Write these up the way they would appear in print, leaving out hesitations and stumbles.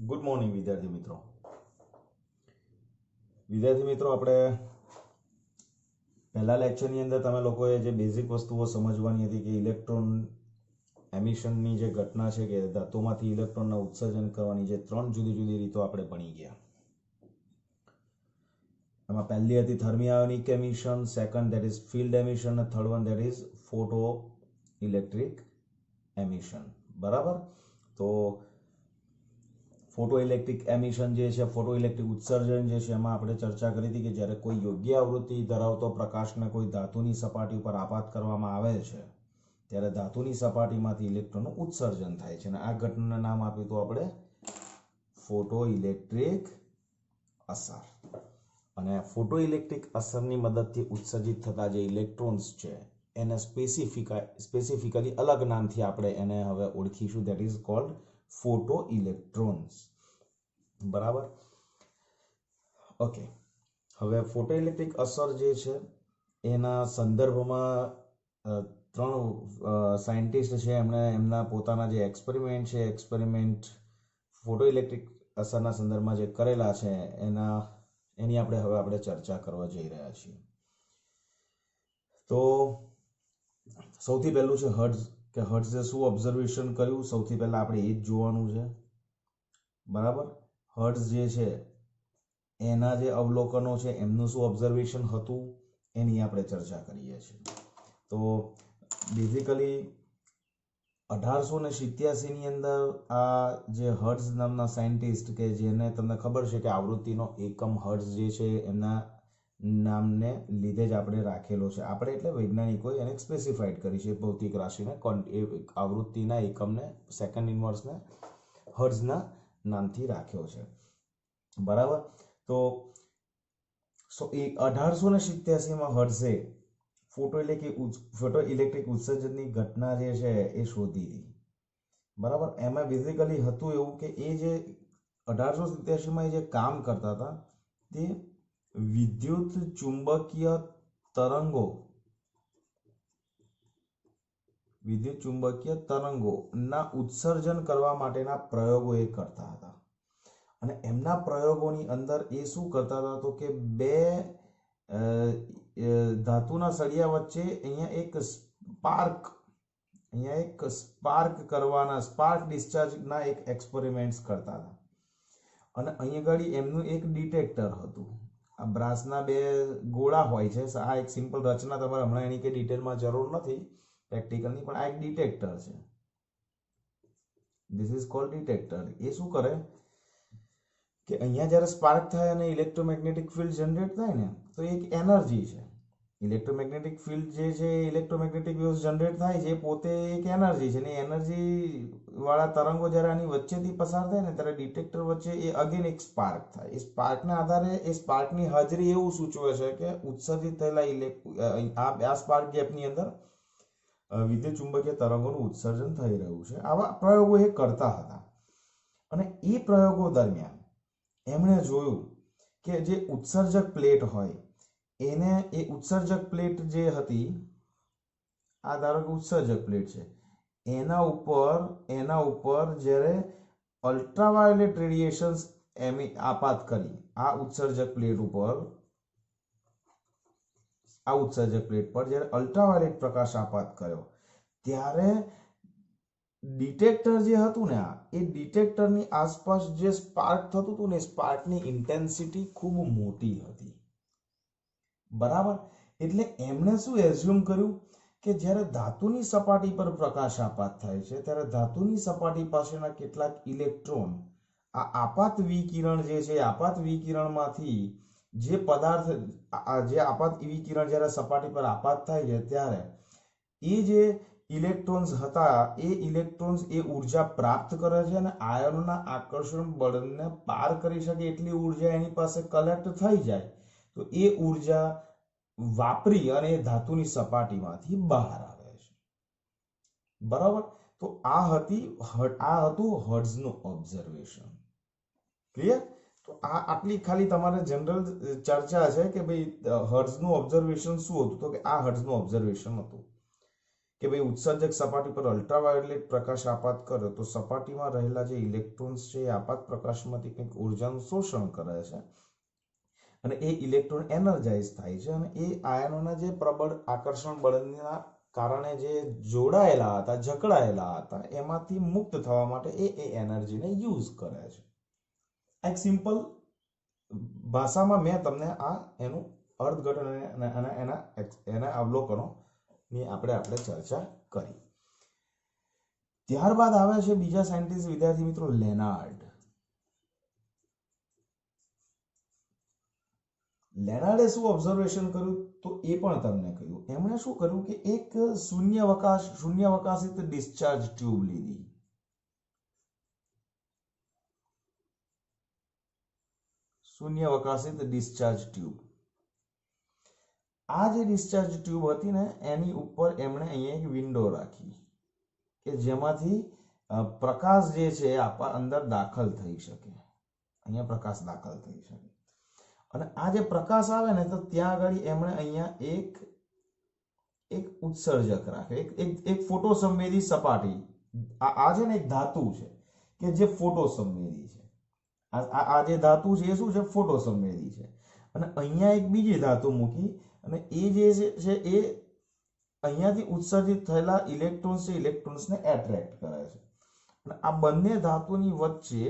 Good morning વિદ્યાર્થી મિત્રો આપણે પહેલા લેક્ચરની અંદર તમે લોકોએ જે બેઝિક વસ્તુઓ સમજવાની હતી કે ઇલેક્ટ્રોન એમિશનની જે ઘટના છે કે ધાતુમાંથી ઇલેક્ટ્રોનના ઉત્સર્જન કરવાની જે ત્રણ જુદી જુદી રીતો આપણે ભણી ગયા. એમાં પહેલી હતી thermionic emission, second that is field emission અને third one that is photoelectric emission. બરાબર. તો ફોટો ઇલેક્ટ્રિક એમિશન જે છે, ફોટો ઇલેક્ટ્રિક ઉત્સર્જન જે છે, એમાં આપણે ચર્ચા કરી હતી કે જ્યારે કોઈ યોગ્ય આવૃત્તિ ધરાવતો પ્રકાશને કોઈ ધાતુની સપાટી ઉપર આપાત કરવામાં આવે છે ત્યારે ધાતુની સપાટીમાંથી ઇલેક્ટ્રોનનું ઉત્સર્જન થાય છે અને આ ઘટનાનું નામ આપ્યું હતું આપણે ફોટો ઇલેક્ટ્રિક અસર. અને ફોટો ઇલેક્ટ્રિક અસરની મદદથી ઉત્સર્જિત થતા જે ઇલેક્ટ્રોન્સ છે એને સ્પેસિફિકલી અલગ નામથી આપણે એને હવે ઓળખીશું, that is called photo electrons. બરાબર. ઓકે, હવે ફોટો ઇલેક્ટ્રિક અસર જે છે એના સંદર્ભમાં ત્રણ સાયન્ટિસ્ટ છે, એમણે એમના પોતાના જે એક્સપેરિમેન્ટ છે, એક્સપેરિમેન્ટ ફોટો ઇલેક્ટ્રિક અસરના સંદર્ભમાં જે કરેલા છે એની આપણે ચર્ચા કરવા જઈ રહ્યા છીએ. તો સૌથી પહેલું છે હર્ટ્ઝ, કે હર્ટ્ઝે શું ઓબ્ઝર્વેશન કર્યું. સૌથી પહેલા આપણે એ જ જોવાનું છે. બરાબર. હર્ટ્ઝ જે છે એના જે અવલોકનો છે એમનું શું ઓબ્ઝર્વેશન હતું એની આપણે ચર્ચા કરીએ છીએ. તો બેઝિકલી 1887 ની અંદર આ જે હર્ટ્ઝ નામના સાયન્ટિસ્ટ કે જેને તમને ખબર છે કે આવૃત્તિનો એકમ હર્ટ્ઝ જે છે એમના નામને લીધે જ આપણે રાખેલો છે. આપણે એટલે વૈજ્ઞાનિકોએ એને સ્પેસિફાઈડ કરી છે ભૌતિક રાશિને, આવૃત્તિના એકમને, સેકન્ડ ઇન્વર્સને હર્ટ્ઝના નામથી રાખ્યો છે. બરાબર. તો 1887માં હર્ટ્ઝે ફોટો ઇલેક્ટ્રિક ઉત્સર્જનની ઘટના જે છે એ શોધી હતી. બરાબર. એમાં બેઝિકલી હતું એવું કે એ જે 1887માં જે કામ કરતા હતા તે વિદ્યુત ચુંબકીય તરંગોના ઉત્સર્જન કરવા માટેના પ્રયોગો એ કરતા હતા. અને એમના પ્રયોગોની અંદર એ શું કરતા હતા તો કે બે ધાતુના સળિયા વચ્ચે અહીંયા એક સ્પાર્ક ડિસ્ચાર્જના એક એક્સપેરિમેન્ટ્સ કરતા હતા. અને અહીંયા આગળ એમનું એક ડિટેક્ટર હતું. આ બ્રાસના બે ગોળા હોય છે. આ એક સિમ્પલ રચના, તમારે હમણાં એની કે ડિટેલમાં જરૂર નથી પ્રેક્ટિકલની, પણ આ એક ડિટેક્ટર છે. This is called detector. એ શું કરે કે અહીંયા જ્યારે સ્પાર્ક થાય અને ઇલેક્ટ્રોમેગ્નેટિક ફિલ્ડ જનરેટ થાય ને તો એક એનર્જી છે. ઇલેક્ટ્રોમેગ્નેટિક ફિલ્ડ જે છે, ઇલેક્ટ્રોમેગ્નેટિક વેવ્સ જનરેટ થાય છે, પોતે એક એનર્જી છે. અને એનર્જી વાળા તરંગો જ્યારે આની વચ્ચેથી પસાર થાય ને ત્યારે ડિટેક્ટર વચ્ચે એ અગેન એક સ્પાર્ક થાય. એ સ્પાર્કના આધારે એ સ્પાર્કની હાજરી એવું સૂચવે છે કે ઉત્સર્જિત થયેલા આ સ્પાર્ક ગેપની અંદર વિદ્યુત ચુંબકીય તરંગોનું ઉત્સર્જન થઈ રહ્યું છે. આવા પ્રયોગો એ કરતા હતા. અને એ પ્રયોગો દરમિયાન એમણે જોયું કે જે ઉત્સર્જક પ્લેટ હોય એ ઉત્સર્જક પ્લેટ જે હતી, આ ધારો કે ઉત્સર્જક પ્લેટ છે, એના ઉપર જ્યારે અલ્ટ્રાવાયોલેટ રેડિયેશન્સ આપાત કરી આ ઉત્સર્જક પ્લેટ પર જ્યારે અલ્ટ્રાવાયોલેટ પ્રકાશ આપાત કર્યો ત્યારે ડિટેક્ટર જે હતું ને એ ડિટેક્ટરની આસપાસ જે સ્પાર્ક થતું હતું ને સ્પાર્કની ઇન્ટેન્સિટી ખૂબ મોટી હતી. બરાબર. એટલે એમણે શું એઝ્યુમ કર્યું કે જ્યારે ધાતુની સપાટી પર પ્રકાશ આપાત થાય છે ત્યારે ધાતુની સપાટી પાસેના કેટલાક ઇલેક્ટ્રોન આ આપાત વિકિરણ જે છે, આપાત વિકિરણમાંથી જે પદાર્થ, જે આપાત વિકિરણ જ્યારે સપાટી પર આપાત થાય છે ત્યારે એ જે ઇલેક્ટ્રોન્સ હતા એ ઇલેક્ટ્રોન્સ એ ઉર્જા પ્રાપ્ત કરે છે અને આયનોના આકર્ષણ બળને પાર કરી શકે એટલી ઉર્જા એની પાસે કલેક્ટ થઈ જાય તો એ ઉર્જા વાપરી અને ધાતુની સપાટીમાંથી બહાર આવે છે. બરાબર. તો આ હતું હર્ટ્ઝનું ઓબ્ઝર્વેશન. ક્લિયર? તો આટલી ખાલી તમારે જનરલ ચર્ચા છે કે ભાઈ હર્ટ્ઝનું ઓબ્ઝર્વેશન શું હતું. તો કે આ હર્ટ્ઝનું ઓબ્ઝર્વેશન હતું કે ભાઈ ઉત્સર્જક સપાટી પર અલ્ટ્રાવાયોલેટ પ્રકાશ આપાત કરે તો સપાટીમાં રહેલા જે ઇલેક્ટ્રોન્સ છે એ આપાત પ્રકાશમાંથી કંઈક ઉર્જાનું શોષણ કરે છે અને એ ઇલેક્ટ્રોન એનર્જાઇઝ થાય છે અને એ આયનોના જે પ્રબળ આકર્ષણ બળના કારણે જે જોડાયેલા હતા, જકડાયેલા હતા, એમાંથી મુક્ત થવા માટે એ એનર્જીને યુઝ કરે છે. એક સિમ્પલ ભાષામાં મેં તમને આ એનું અર્થઘટન અને એના અવલોકનોની આપણે ચર્ચા કરી. ત્યારબાદ આવે છે બીજા સાયન્ટિસ્ટ વિદ્યાર્થી મિત્રો લેનાર્ડ. લેનાર્ડે શું ઓબ્ઝર્વેશન કર્યું તો એ પણ તમને કહ્યું. એમણે શું કર્યું કે એક શૂન્યાવકાશિત ડિસ્ચાર્જ ટ્યુબ લીધી. શૂન્યાવકાશિત ડિસ્ચાર્જ ટ્યુબ. આ જે ડિસ્ચાર્જ ટ્યુબ હતી ને એની ઉપર એમણે અહીંયા એક વિન્ડો રાખી કે જેમાંથી પ્રકાશ જે છે અંદર દાખલ થઈ શકે. અહીંયા પ્રકાશ દાખલ થઈ શકે અને આ જે પ્રકાશ આવે ને તો ત્યાં આગળ એમણે અહીંયા એક ઉત્સર્જક રાખે, એક ફોટોસંવેદી સપાટી. આ છે ને એક ધાતુ છે કે જે ફોટોસંવેદી છે. આ જે ધાતુ છે એ શું છે? ફોટોસંવેદી છે. અને અહીંયા એક બીજી ધાતુ મૂકી અને એ જે છે એ અહીંયાથી ઉત્સર્જિત થયેલા ઇલેક્ટ્રોન્સને એટ્રેક્ટ કરે છે. અને આ બંને ધાતુની વચ્ચે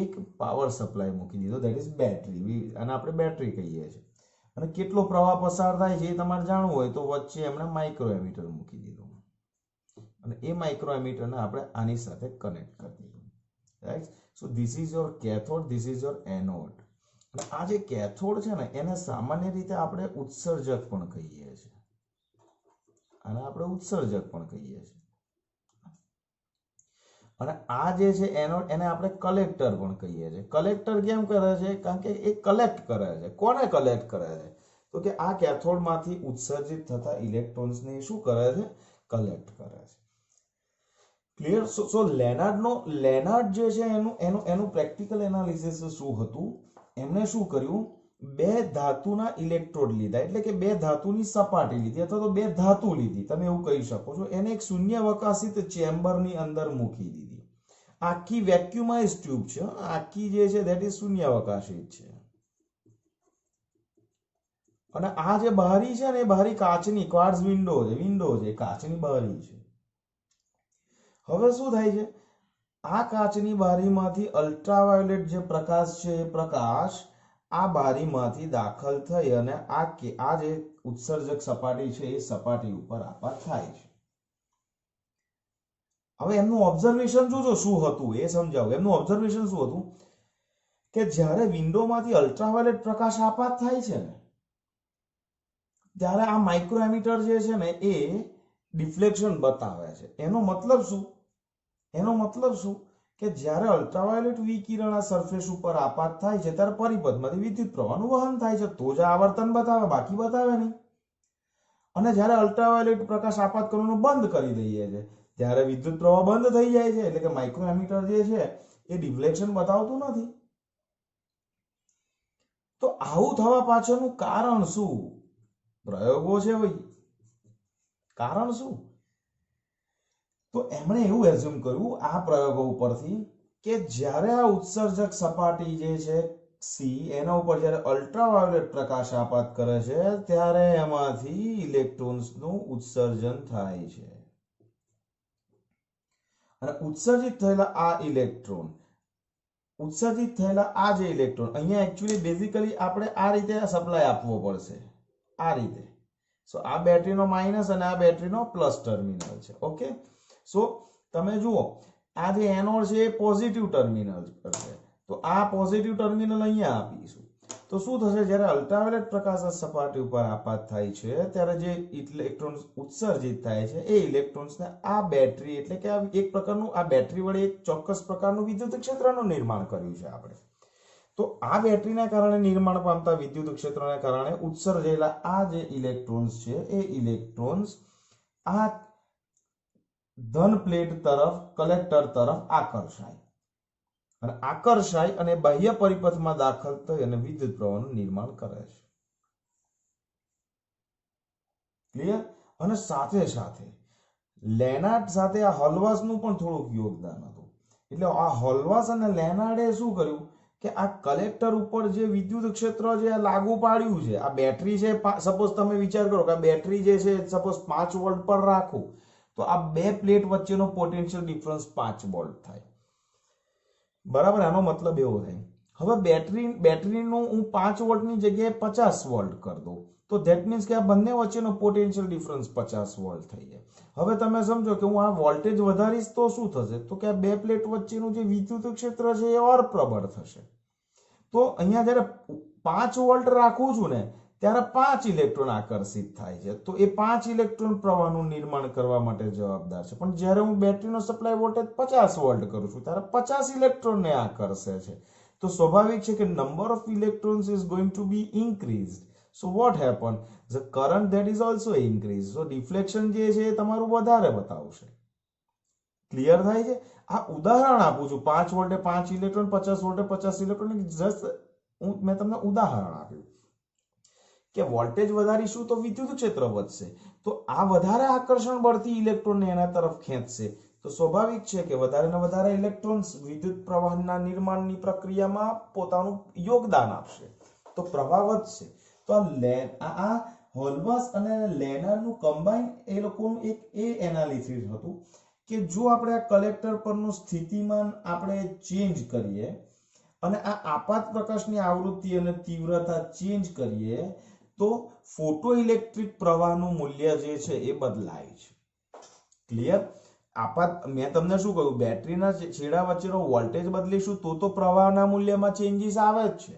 એક પાવર સપ્લાય મૂકી દીધો, ધેટ ઇઝ બેટરી. અને આપણે બેટરી કહીએ છીએ. અને કેટલો પ્રવાહ પસાર થાય છે એ તમારે જાણવું હોય તો વચ્ચે એમણે માઇક્રો એમીટર મૂકી દીધું અને એ માઇક્રો એમીટરને આપણે આની સાથે કનેક્ટ કરી દીધું. Right? So this is your cathode, this is your anode. અને આ જે કેથોડ છે ને એને સામાન્ય રીતે આપણે ઉત્સર્જક પણ કહીએ છીએ. અને આપણે ઉત્સર્જક પણ કહીએ છીએ. અને આ જે છે એનોડ એને આપણે કલેક્ટર પણ કહીએ છીએ. કલેક્ટર કેમ કરે છે? કારણ કે એ કલેક્ટ કરે છે. કોને કલેક્ટ કરે છે? તો કે આ કેથોડમાંથી ઉત્સર્જિત થતા ઇલેક્ટ્રોન્સને શું કરે છે? કલેક્ટ કરે છે. ક્લિયર? સો લેનાર્ડ જે છે એનું પ્રેક્ટિકલ એનાલિસિસ શું હતું? એમણે શું કર્યું? બે ધાતુના ઇલેક્ટ્રોડ લીધા, એટલે કે બે ધાતુની સપાટી લીધી અથવા તો બે ધાતુ લીધી, તમે એવું કહી શકો છો. એને એક શૂન્યાવકાશિત ચેમ્બરની અંદર મૂકી દીધી. આખી વેક્યુમાઇઝ ટ્યુબ છે, આખી જે છે ધેટ ઇઝ શૂન્યાવકાશિત છે. અને આ જે બારી છે ને એ બારી કાચની ક્વાર્ટઝ વિન્ડો છે, કાચની બારી છે. હવે શું થાય છે? આ કાચની બારીમાંથી અલ્ટ્રાવાયોલેટ જે પ્રકાશ છે એ પ્રકાશ આ બારીમાંથી દાખલ થઈ અને આ જે ઉત્સર્જક સપાટી છે એ સપાટી ઉપર આપાત થાય છે. હવે એમનું ઓબ્ઝર્વેશન જોજો શું હતું એ સમજાવું. એમનું ઓબ્ઝર્વેશન શું હતું કે જ્યારે વિન્ડોમાંથી અલ્ટ્રાવાયોલેટ પ્રકાશ આપાત થાય છે ને ત્યારે આ માઇક્રો એમીટર જે છે ને એ ડિફ્લેક્શન બતાવે છે. એનો મતલબ શું કે જ્યારે અલ્ટ્રાવાયોલેટ વિકિરણ આ સરફેસ ઉપર આપાત થાય છે ત્યારે પરિપથમાંથી વિદ્યુત પ્રવાહનું વહન થાય છે, તો જ આવર્તન બતાવે, બાકી બતાવે નહીં. અને જ્યારે અલ્ટ્રાવાયોલેટ પ્રકાશ આપાત કરવાનું બંધ કરી દઈએ છે ત્યારે વિદ્યુત પ્રવાહ બંધ થઈ જાય છે, એટલે કે માઇક્રો એમીટર જે છે એ ડિફ્લેક્શન બતાવતું નથી. તો આવું થવા પાછળનું કારણ શું? પ્રયોગો છે ભાઈ. કારણ શું? તો એમણે એવું એઝ્યુમ કર્યું આ પ્રયોગો ઉપરથી કે જ્યારે આ ઉત્સર્જક સપાટી જે છે સી એના ઉપર જ્યારે અલ્ટ્રાવાયોલેટ પ્રકાશ આપાત કરે છે ત્યારે એમાંથી ઇલેક્ટ્રોન્સનું ઉત્સર્જન થાય છે. અને ઉત્સર્જિત થયેલા આ જે ઇલેક્ટ્રોન અહીંયા એકચ્યુઅલી બેઝિકલી આપણે આ રીતે સપ્લાય આપવો પડશે, આ રીતે. સો આ બેટરીનો માઇનસ અને આ બેટરીનો પ્લસ ટર્મિનલ છે. ઓકે, સો તમે જુઓ આ જે એનોડ છે એ પોઝિટિવ ટર્મિનલ પર છે, તો આ પોઝિટિવ ટર્મિનલ અહીંયા આપીશું. તો શું થશે? જ્યારે અલ્ટ્રાવાયોલેટ પ્રકાશ સપાટી ઉપર આપાત થાય છે ત્યારે જે ઇલેક્ટ્રોન્સ ઉત્સર્જિત થાય છે એ ઇલેક્ટ્રોન્સને આ બેટરી, એટલે કે એક પ્રકારનું આ બેટરી વડે એક ચોક્કસ પ્રકારનું વિદ્યુત ક્ષેત્રનું નિર્માણ કર્યું છે આપણે. તો આ બેટરીના કારણે નિર્માણ પામતા વિદ્યુત ક્ષેત્રને કારણે ઉત્સર્જેલા આ જે ઇલેક્ટ્રોન્સ છે એ ઇલેક્ટ્રોન્સ આ ધન પ્લેટ તરફ, કલેક્ટર તરફ આકર્ષાય અને બાહ્ય પરિપથમાં દાખલ થઈ અને વિદ્યુત પ્રવાહનું નિર્માણ કરે છે. ક્લિયર? અને સાથે સાથે લેનાર્ડ સાથે આ હોલ્વાસનું પણ થોડુંક યોગદાન હતું. એટલે આ હોલ્વાસ અને લેનાર્ડે શું કર્યું કે આ કલેક્ટર ઉપર જે વિદ્યુત ક્ષેત્ર જે લાગુ પાડ્યું છે, આ બેટરી છે, સપોઝ તમે વિચાર કરો કે આ બેટરી જે છે સપોઝ 5 વોલ્ટ પર રાખું તો આ બે પ્લેટ વચ્ચેનો પોટેન્શિયલ ડિફરન્સ 5 વોલ્ટ થાય. બરાબર, આનો મતલબ એવો થાય. હવે બેટરીનું હું 5 વોલ્ટની જગ્યાએ 50 વોલ્ટ કરી દઉં તો ધેટ મીન્સ કે આ બંને વચ્ચેનો પોટેન્શિયલ ડિફરન્સ 50 વોલ્ટ થઈ જાય. હવે તમે સમજો કે હું આ વોલ્ટેજ વધારીશ તો શું થશે, તો કે આ બે પ્લેટ વચ્ચેનું જે વિદ્યુત ક્ષેત્ર છે એ ઓર પ્રબળ થશે. તો અહીંયા જ્યારે 5 વોલ્ટ રાખું છું ને ત્યારે 5 ઇલેક્ટ્રોન આકર્ષિત થાય છે, તો એ 5 ઇલેક્ટ્રોન પ્રવાહનું નિર્માણ કરવા માટે જવાબદાર છે. પણ જ્યારે હું બેટરીનો સપ્લાય વોલ્ટેજ 50 વોલ્ટ કરું છું ત્યારે 50 ઇલેક્ટ્રોનને આકર્ષે છે. તો સ્વાભાવિક છે કે number of electrons is going to be increased. So what happened? The current that is also increased. So deflection જે છે એ તમારું વધારે બતાવશે. ક્લિયર થાય છે? આ ઉદાહરણ આપું છું, 5 વોલ્ટે 5 ઇલેક્ટ્રોન, 50 વોલ્ટે 50 ઇલેક્ટ્રોન. જસ્ટ મેં તમને ઉદાહરણ આપ્યું કે વોલ્ટેજ વધારીશું તો વિદ્યુત ક્ષેત્ર વધશે, તો આ વધારે આકર્ષણ બળથી ઇલેક્ટ્રોનને એના તરફ ખેંચશે. તો સ્વાભાવિક છે કે વધારે ને વધારે ઇલેક્ટ્રોન્સ વિદ્યુત પ્રવાહના નિર્માણની પ્રક્રિયામાં પોતાનું યોગદાન આપશે, તો પ્રવાહ વધશે. તો આ હોલ્વાસ અને લેનાર્ડનું કમ્બાઈન એ લોકોનું એક એ એનાલિસિસ હતું કે જો આપણે આ કલેક્ટર પરનું સ્થિતિમાન આપણે ચેન્જ કરીએ અને આ આપાત પ્રકાશની આવૃત્તિ અને તીવ્રતા ચેન્જ કરીએ તો ફોટો ઇલેક્ટ્રિક પ્રવાહનું મૂલ્ય જે છે એ બદલાય છે. ક્લિયર? આપાત મેં તમને શું કહ્યું, બેટરીના છેડા વચ્ચેનો વોલ્ટેજ બદલીશું તો પ્રવાહના મૂલ્યમાં ચેન્જીસ આવે જ છે.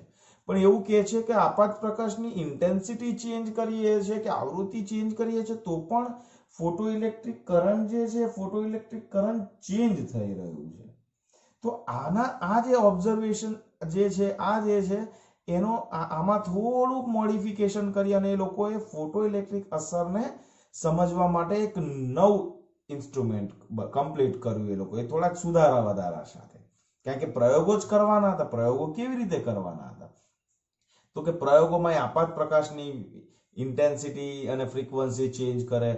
પણ એવું કહે છે કે આપાત પ્રકાશની ઇન્ટેન્સિટી ચેન્જ કરીએ છીએ કે આવૃત્તિ ચેન્જ કરીએ છીએ તો પણ ફોટો ઇલેક્ટ્રિક કરંટ જે છે ફોટો ઇલેક્ટ્રિક કરંટ ચેન્જ થઈ રહ્યું છે. તો આ જે ઓબ્ઝર્વેશન જે છે આ જે છે એનો આમાં થોડુંક મોડિફિકેશન કરી અને એ લોકોએ ફોટો ઇલેક્ટ્રિક અસરને સમજવા માટે એક નવું ઇન્સ્ટ્રુમેન્ટ કમ્પ્લીટ કર્યું. એ લોકોએ થોડાક સુધારા વધારા સાથે, કારણ કે પ્રયોગો જ કરવાના હતા. પ્રયોગો કેવી રીતે કરવાના હતા, તો કે પ્રયોગોમાં આપાત પ્રકાશની ઇન્ટેન્સિટી અને ફ્રીક્વન્સી ચેન્જ કરે,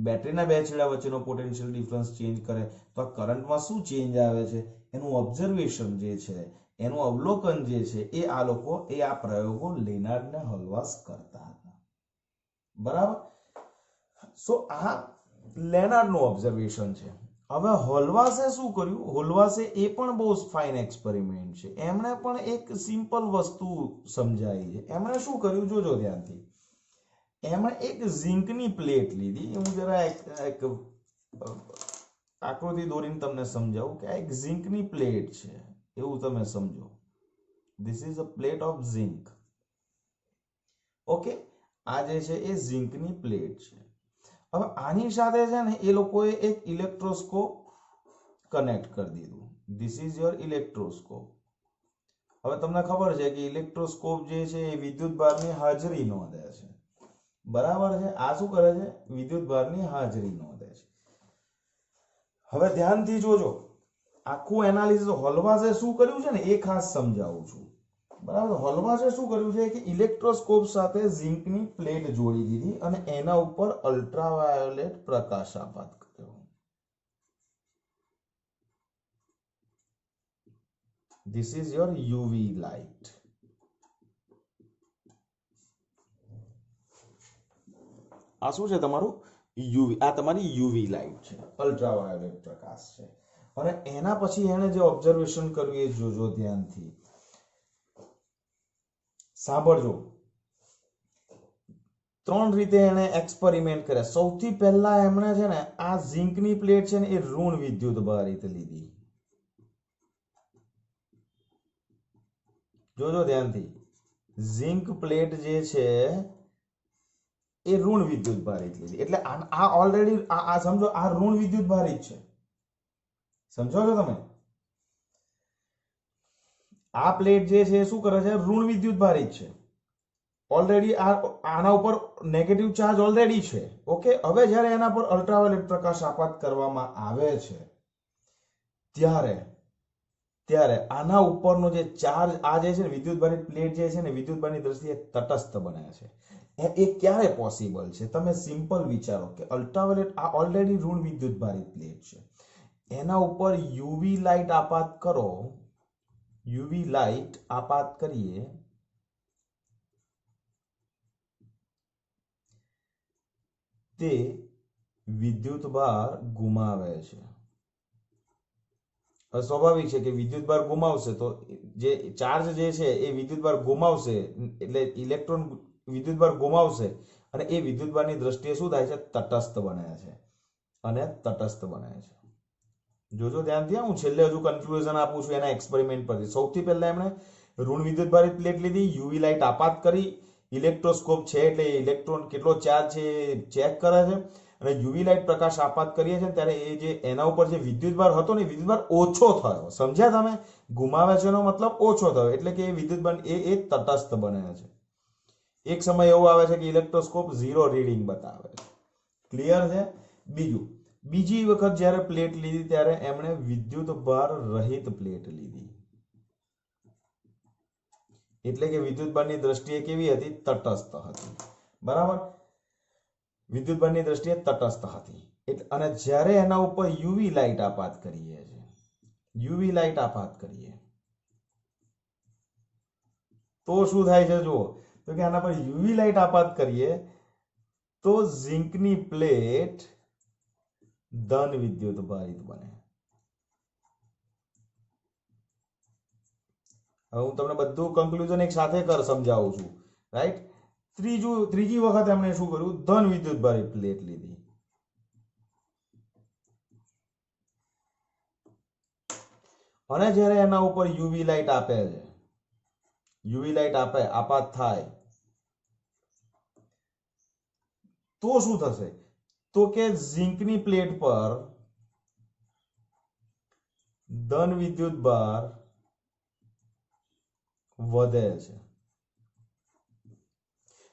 બેટરીના બે છેડા વચ્ચેનો પોટેન્શિયલ ડિફરન્સ ચેન્જ કરે, તો આ કરંટમાં શું ચેન્જ આવે છે એનું ઓબ્ઝર્વેશન જે છે, એનું અવલોકન જે છે એ આ લોકો આ પ્રયોગો લેનાર્ડ ને હોલ્વાસ કરતા હતા. બરાબર? સો આ લેનાર્ડનું ઓબ્ઝર્વેશન છે. હવે હોલ્વાસે શું કર્યું, હોલ્વાસે એ પણ બહુ ફાઇન એક્સપેરિમેન્ટ છે. એમણે પણ એક સિમ્પલ વસ્તુ સમજાવી છે. એમણે શું કર્યું, જોજો ધ્યાનથી. એમણે એક ઝિંકની પ્લેટ લીધી. હું જરા એક આકૃતિ દોરીને તમને સમજાવું કે આ એક ઝિંકની પ્લેટ છે એવું તમે સમજો. This is a plate of zinc. Okay, આ જે છે એ ઝિંકની પ્લેટ છે. હવે આની સાથે છે ને એ લોકોએ એક ઇલેક્ટ્રોસ્કોપ કનેક્ટ કરી દીધું. This is your electroscope. હવે તમને ખબર છે કે ઇલેક્ટ્રોસ્કોપ જે છે એ વિદ્યુત ભારની હાજરી નોંધે છે. બરાબર છે? આ શું કરે છે, વિદ્યુત ભારની હાજરી નોંધે છે. હવે ધ્યાનથી જોજો, આખું એનાલિસિસ હોલ્વાસે શું કર્યું છે ને એ ખાસ સમજાવું છું. બરાબર? હોલ્વાસે શું કર્યું છે કે ઇલેક્ટ્રોસ્કોપ સાથે ઝિંકની પ્લેટ જોડી દીધી અને એના ઉપર અલ્ટ્રાવાયોલેટ પ્રકાશ આપાત કર્યો. This is your UV light. આ શું છે તમારું યુવી, આ તમારી યુવી લાઇટ છે, અલ્ટ્રાવાયોલેટ પ્રકાશ છે. અને એના પછી એને જે ઓબ્ઝર્વેશન કર્યું એ જોજો ધ્યાનથી. સાંભળજો, 3 રીતે એને એક્સપેરિમેન્ટ કર્યા. સૌથી પહેલા એમણે છે ને આ ઝિંકની પ્લેટ છે ને એ ઋણ વિદ્યુત ભારિત લીધી. જોજો ધ્યાનથી, ઝિંક પ્લેટ જે છે એ ઋણ વિદ્યુત ભારિત લીધી. એટલે આ ઓલરેડી આ સમજો, આ ઋણ વિદ્યુત ભારિત છે. સમજો છો તમે? આ પ્લેટ જે છે શું કરે છે, ઋણ વિદ્યુત ભારિત છે. ઓલરેડી આના ઉપર નેગેટિવ ચાર્જ ઓલરેડી છે. ઓકે, હવે જ્યારે એના પર અલ્ટ્રાવાયોલેટ પ્રકાશ આપાત કરવામાં આવે છે ત્યારે આના ઉપરનો જે ચાર્જ આ જે છે ને વિદ્યુત ભારિત પ્લેટ જે છે ને વિદ્યુત ભારની દ્રષ્ટિએ તટસ્થ બને છે. એ ક્યારે પોસિબલ છે? તમે સિમ્પલ વિચારો કે અલ્ટ્રાવાયોલેટ આ ઓલરેડી ઋણ વિદ્યુત ભારિત પ્લેટ છે, એના ઉપર યુવી લાઇટ આપાત કરો, યુવી લાઇટ આપાત કરીએ તે વિદ્યુત ભાર ગુમાવે છે. સ્વાભાવિક છે કે વિદ્યુત ભાર ગુમાવશે તો જે ચાર્જ જે છે એ વિદ્યુત ભાર ગુમાવશે, એટલે ઇલેક્ટ્રોન વિદ્યુત ભાર ગુમાવશે અને એ વિદ્યુત ભારની દ્રષ્ટિએ શું થાય છે? તટસ્થ બને છે અને તટસ્થ બને છે. જોજો ધ્યાનથી, હું છેલ્લે હજુ કન્ક્લુઝન આપું છું એના એક્સપેરિમેન્ટ પરથી. સૌથી પહેલા એમણે ઋણ વિદ્યુત ભારિત પ્લેટ લીધી, યુવી લાઇટ આપાત કરી, ઇલેક્ટ્રોસ્કોપ છે એટલે ઇલેક્ટ્રોન કેટલો ચાર્જ છે એ ચેક કરે છે અને યુવી લાઇટ પ્રકાશ આપાત કરીએ છીએ ત્યારે એ જે એના ઉપર જે વિદ્યુતભાર હતો ને વિદ્યુતભાર ઓછો થયો. સમજ્યા તમે? ગુમાવે છે એનો મતલબ ઓછો થયો, એટલે કે એ વિદ્યુતભાર એ તટસ્થ બને છે. એક સમય એવો આવે છે કે ઇલેક્ટ્રોસ્કોપ 0 રીડિંગ બતાવે છે. ક્લિયર છે? બીજી વખત જ્યારે પ્લેટ લીધી ત્યારે એમણે વિદ્યુત ભાર રહિત પ્લેટ લીધી, એટલે કે વિદ્યુતભારની દ્રષ્ટિએ કેવી હતી? તટસ્થ હતી. બરાબર? વિદ્યુતભારની દ્રષ્ટિએ તટસ્થ હતી. અને જ્યારે એના ઉપર યુવી લાઇટ આપાત કરીએ છીએ, યુવી લાઇટ આપાત કરીએ તો શું થાય છે? જુઓ તો કે આના પર યુવી લાઇટ આપાત કરીએ તો ઝિંકની પ્લેટ ધન વિદ્યુત ભારિત બને. હવે હું તમને બધું કન્ક્લુઝન એક સાથે સમજાવું છું, રાઈટ? ત્રીજી વખત એમણે શું કર્યું? ધન વિદ્યુત ભારિત પ્લેટ લીધી અને જ્યારે એના ઉપર યુવી લાઇટ આપે છે, યુવી લાઇટ આપાત થાય તો શું થશે? તો કે ઝિંકની પ્લેટ પર ધન વિદ્યુત ભાર વધે છે.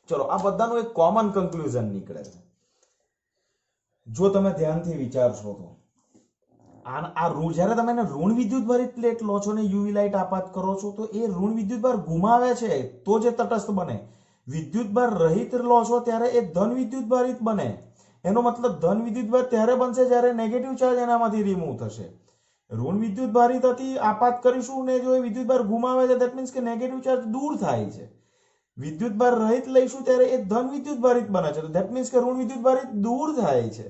ચલો, આ બધાનું એક કોમન કન્ક્લુઝન નીકળે છે. જો તમે ધ્યાનથી વિચારશો તો જ્યારે તમે ઋણ વિદ્યુત ભારિત પ્લેટ લો છો ને યુવી લાઇટ આપાત કરો છો તો એ ઋણ વિદ્યુત ભાર ગુમાવે છે તો જે તટસ્થ બને. વિદ્યુત ભાર રહિત લો છો ત્યારે એ ધન વિદ્યુત ભારિત બને. એનો મતલબ ધન વિદ્યુત ભાર ત્યારે બનશે જ્યારે નેગેટિવ ચાર્જ એનામાંથી રિમૂવ થશે. ઋણ વિદ્યુત ભારિત હતી, આપાત કરીશું ને જો એ વિદ્યુત ભાર ગુમાવે છે, ધેટ મીન્સ કે નેગેટિવ ચાર્જ દૂર થાય છે. વિદ્યુત ભાર રહિત લઈશું ત્યારે એ ધન વિદ્યુત ભારિત બને છે, તો ધેટ મીન્સ કે ઋણ વિદ્યુત ભારિત દૂર થાય છે.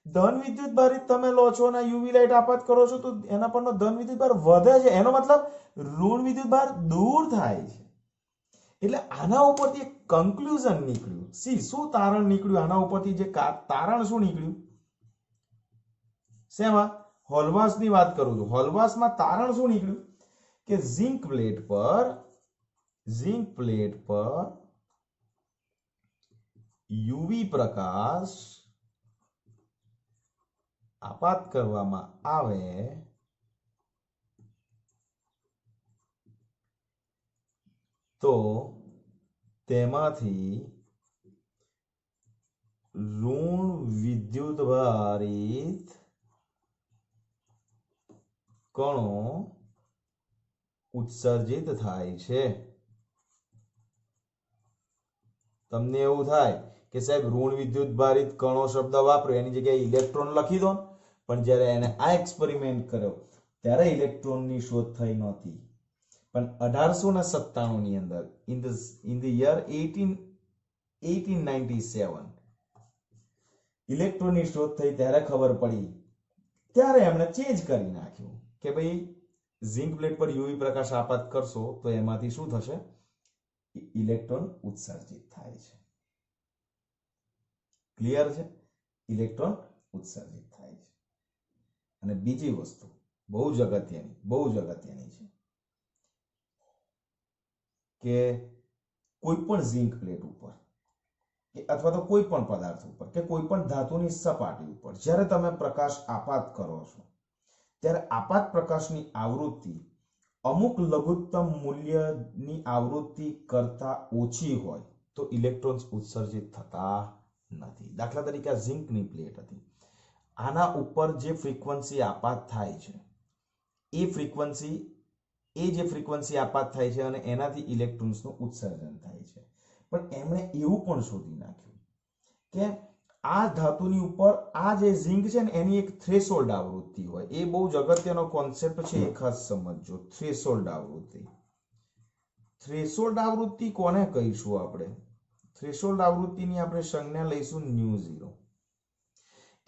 ધન વિદ્યુત ભારિત તમે લો છો અને યુવી લાઇટ આપાત કરો છો તો એના પરનો ધન વિદ્યુત ભાર વધે છે, એનો મતલબ ઋણ વિદ્યુત ભાર દૂર થાય છે. એટલે આના ઉપરથી એક કન્ક્લુઝન નીકળ્યું. શું તારણ નીકળ્યું આના ઉપરથી? જે તારણ શું નીકળ્યું? શેમાં? હોલવાસની વાત કરું છું. હોલવાસમાં તારણ શું નીકળ્યું? કે ઝિંક પ્લેટ પર યુવી પ્રકાશ આપાત કરવામાં આવે તો તેમાંથી ઋણ વિદ્યુત ભારિત કણો ઉત્સર્જિત થાય છે. તમને એવું થાય કે સાહેબ ઋણ વિદ્યુત ભારિત કણો શબ્દ વાપરો એની જગ્યાએ ઇલેક્ટ્રોન લખી દો, પણ જ્યારે એને આ એક્સપેરિમેન્ટ કર્યો ત્યારે ઇલેક્ટ્રોનની શોધ થઈ નહોતી. પણ 1897 ની અંદર ઇન ધ યર 1897 ઇલેક્ટ્રોનની શોધ થઈ ત્યારે ખબર પડી, ત્યારે એમણે ચેન્જ કરી નાખ્યું કે ભાઈ ઝિંક પ્લેટ પર યુવી પ્રકાશ આપાત કરશો તો એમાંથી શું થશે? ઇલેક્ટ્રોન ઉત્સર્જિત થાય છે. ક્લિયર છે? ઇલેક્ટ્રોન ઉત્સર્જિત થાય છે. અને બીજી વસ્તુ બહુ જ અગત્યની છે કે કોઈ પણ ઝિંક પ્લેટ ઉપર કે અથવા તો કોઈ પણ પદાર્થ ઉપર કે કોઈ પણ ધાતુની સપાટી ઉપર જ્યારે તમે પ્રકાશ આપાત કરો છો ત્યારે આપાત પ્રકાશની આવૃત્તિ અમુક લઘુત્તમ મૂલ્યની આવૃત્તિ કરતા ઓછી હોય તો ઇલેક્ટ્રોન્સ ઉત્સર્જિત થતા નથી. દાખલા તરીકે આ ઝિંકની પ્લેટ હતી, આના ઉપર જે ફ્રીક્વન્સી આપાત થાય છે એ ફ્રીક્વન્સી આપાત થાય છે અને એનાથી ઇલેક્ટ્રોન્સનું ઉત્સર્જન થાય છે. પણ એમણે એવું પણ શોધી નાખ્યું કે આ ધાતુની ઉપર આ જે ઝિંક છે ને એની એક થ્રેશોલ્ડ આવૃત્તિ હોય. એ બહુ જ અગત્યનો કોન્સેપ્ટ છે, એ ખાસ સમજજો. થ્રેશોલ્ડ આવૃત્તિ. થ્રેશોલ્ડ આવૃત્તિ કોને કહીશું આપણે? થ્રેશોલ્ડ આવૃત્તિની આપણે સંજ્ઞા લઈશું ν0.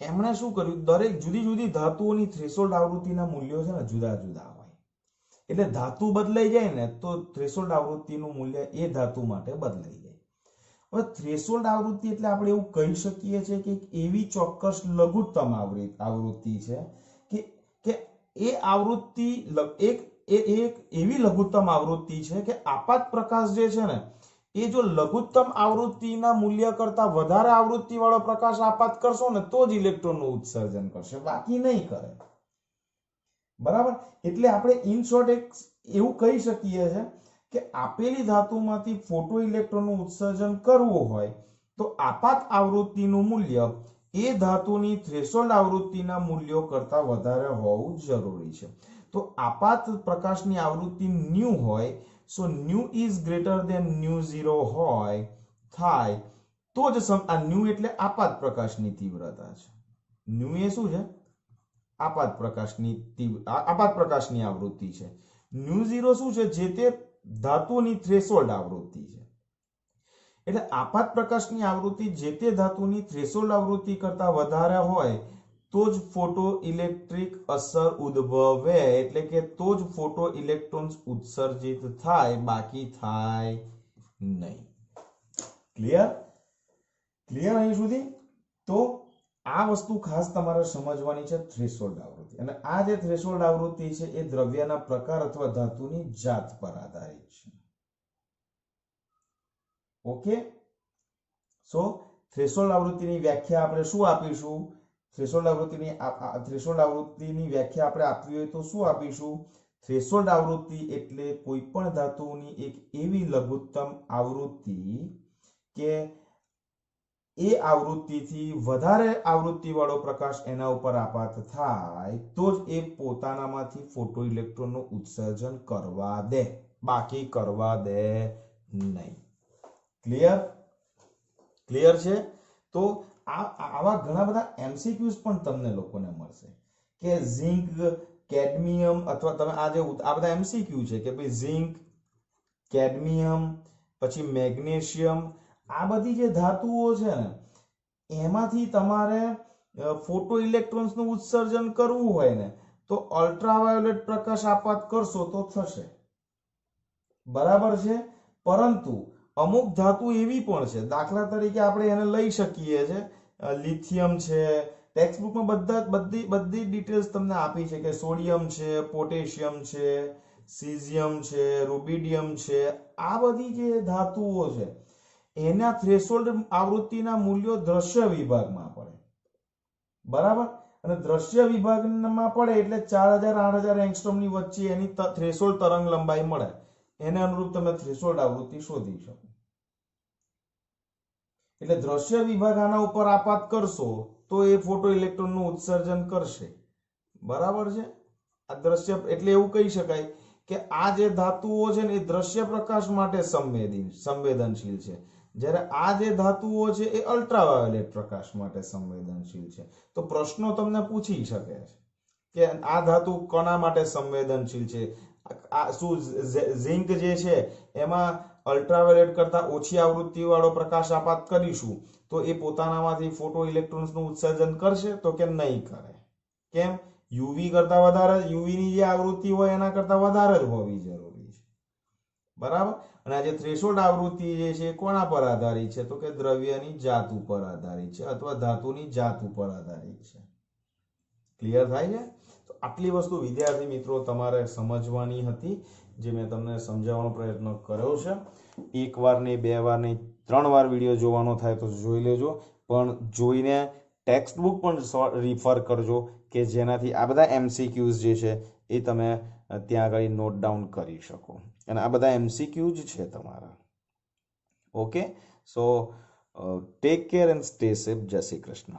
એમણે શું કર્યું, દરેક જુદી જુદી ધાતુઓની થ્રેશોલ્ડ આવૃત્તિના મૂલ્યો છે ને જુદા જુદા હોય. એટલે ધાતુ બદલાઈ જાય ને તો થ્રેશોલ્ડ આવૃત્તિનું મૂલ્ય એ ધાતુ માટે બદલાઈ જાય. હવે થ્રેશોલ્ડ આવૃત્તિ એટલે આપણે એવું કહી શકીએ છીએ કે એવી ચોક્કસ લઘુત્તમ આવૃત્તિ છે કે એ આવૃત્તિ એક એવી લઘુત્તમ આવૃત્તિ છે કે આપાત પ્રકાશ જે છે ને એ જો લઘુત્તમ આવૃત્તિના મૂલ્ય કરતા વધારે આવૃત્તિ વાળો પ્રકાશ આપાત કરશો ને તો જ ઇલેક્ટ્રોનનું ઉત્સર્જન કરશે, બાકી નહીં કરે. બરાબર? એટલે આપણે ઇન શોર્ટ એવું કહી શકીએ છે કે આપેલી ધાતુમાંથી ફોટો ઇલેક્ટ્રોનનું ઉત્સર્જન કરવું હોય તો આપાત આવૃત્તિનું મૂલ્ય એ ધાતુની થ્રેશોલ્ડ આવૃત્તિના મૂલ્યો કરતા વધારે હોવું જરૂરી છે. તો આપાત પ્રકાશની આવૃત્તિ ν હોય, સો ν ઇઝ ગ્રેટર ધેન ν0 હોય થાય તો જ આ ν એટલે આપાત પ્રકાશની તીવ્રતા છે. ν એ શું છે? આપાત પ્રકાશની આવૃત્તિ છે. ν0 શું છે? જે તે ધાતુની થ્રેશોલ્ડ આવૃત્તિ છે. એટલે આપાત પ્રકાશની આવૃત્તિ જે તે ધાતુની થ્રેશોલ્ડ આવૃત્તિ કરતા વધારે હોય તો જ ફોટો ઇલેક્ટ્રિક અસર ઉદ્ભવે, એટલે કે તો જ ફોટો ઇલેક્ટ્રોન્સ ઉત્સર્જિત થાય, બાકી થાય નહીં. ક્લિયર? ક્લિયર અહીં સુધી? તો આ વસ્તુ ખાસ તમારે સમજવાની છે, થ્રેશોલ્ડ આવૃત્તિ. અને આ જે થ્રેશોલ્ડ આવૃત્તિ છે એ દ્રવ્યના પ્રકાર અથવા ધાતુની જાત પર આધારિત છે. ઓકે? સો થ્રેશોલ્ડ આવૃત્તિની વ્યાખ્યા આપણે શું આપીશું? થ્રેશોલ્ડ આવૃત્તિની વ્યાખ્યા આપણે આપવી હોય તો શું આપીશું? થ્રેશોલ્ડ આવૃત્તિ એટલે કોઈ પણ ધાતુની એક એવી લઘુત્તમ આવૃત્તિ કે એ આવૃત્તિથી વધારે આવૃત્તિ વાળો પ્રકાશ એના ઉપર આપાત થાય તો જ એ પોતાનામાંથી ફોટો ઇલેક્ટ્રોનનું ઉત્સર્જન કરવા દે, બાકી કરવા દે નહીં. ક્લિયર? ક્લિયર છે? તો આવા ઘણા બધા એમસીક્યુઝ પણ તમને લોકોને મળશે કે ઝિંક, કેડમિયમ, અથવા તમે આ બધા એમસીક્યુ છે કે ભાઈ ઝિંક, કેડમિયમ, પછી મેગ્નેશિયમ, આ બધી જે ધાતુઓ છે ને એમાંથી તમારે ફોટો ઇલેક્ટ્રોન્સનું ઉત્સર્જન કરવું હોય ને તો અલ્ટ્રાવાયોલેટ પ્રકાશ આપાત કરશો તો થશે. બરાબર છે? પરંતુ અમુક ધાતુ એવી પણ છે, દાખલા તરીકે આપણે એને લઈ શકીએ છે, લિથિયમ છે, ટેક્સ્ટબુકમાં બધી ડિટેલ્સ તમને આપી છે કે સોડિયમ છે, પોટેશિયમ છે, સીઝિયમ છે, રૂબિડિયમ છે. આ બધી જે ધાતુઓ છે એના થ્રેશોલ્ડ આવૃત્તિના મૂલ્યો દ્રશ્ય વિભાગમાં પડે. બરાબર? અને દ્રશ્ય વિભાગમાં પડે એટલે 4000-8000 એંગસ્ટ્રોમની વચ્ચે એની થ્રેશોલ્ડ તરંગ લંબાઈ મળે. એને અનુરૂપ તમે થ્રેશોલ્ડ આવૃત્તિ શોધી શકો. એટલે દ્રશ્ય વિભાગ આના ઉપર આપાત કરશો તો એ ફોટો ઇલેક્ટ્રોનનું ઉત્સર્જન કરશે. બરાબર છે? આ દ્રશ્ય એટલે એવું કહી શકાય કે આ જે ધાતુઓ છે ને એ દ્રશ્ય પ્રકાશ માટે સંવેદનશીલ છે, જ્યારે આ જે ધાતુઓ છે એ અલ્ટ્રાવાયોલેટ પ્રકાશ માટે સંવેદનશીલ છે. તો પ્રશ્નો તમને પૂછી શકે છે કે આ ધાતુ કોના માટે સંવેદનશીલ છે? આ શું ઝિંક જે છે એમાં અલ્ટ્રાવાયોલેટ કરતા ઓછી આવૃત્તિ વાળો પ્રકાશ આપાત કરીશું તો એ પોતાનામાંથી ફોટો ઇલેક્ટ્રોન્સનું ઉત્સર્જન કરશે? તો કે નહીં કરે. કેમ? યુવી કરતા વધારે, યુવીની જે આવૃત્તિ હોય એના કરતા વધારે જ હોવી જરૂરી છે. બરાબર? અને આ જે થ્રેશોલ્ડ આવૃત્તિ જે છે કોના પર આધારિત છે? તો કે દ્રવ્યની જાત ઉપર આધારિત છે અથવા ધાતુની જાત ઉપર આધારિત છે. ક્લિયર થાય છે? તો આટલી વસ્તુ વિદ્યાર્થી મિત્રો તમારે સમજવાની હતી, જે મેં તમને સમજાવવાનો પ્રયત્ન કર્યો છે. એક વાર નહીં, બે વાર નહીં, 3 વાર વિડીયો જોવાનો થાય તો જોઈ લેજો, પણ જોઈને ટેક્સ્ટ બુક પણ રિફર કરજો કે જેનાથી આ બધા એમસીક્યુઝ જે છે એ તમે ત્યાં આગળ નોટ ડાઉન કરી શકો. અને આ બધા એમસીક્યુ જ છે તમારા. Okay? So take care and stay safe. જય શ્રી કૃષ્ણ.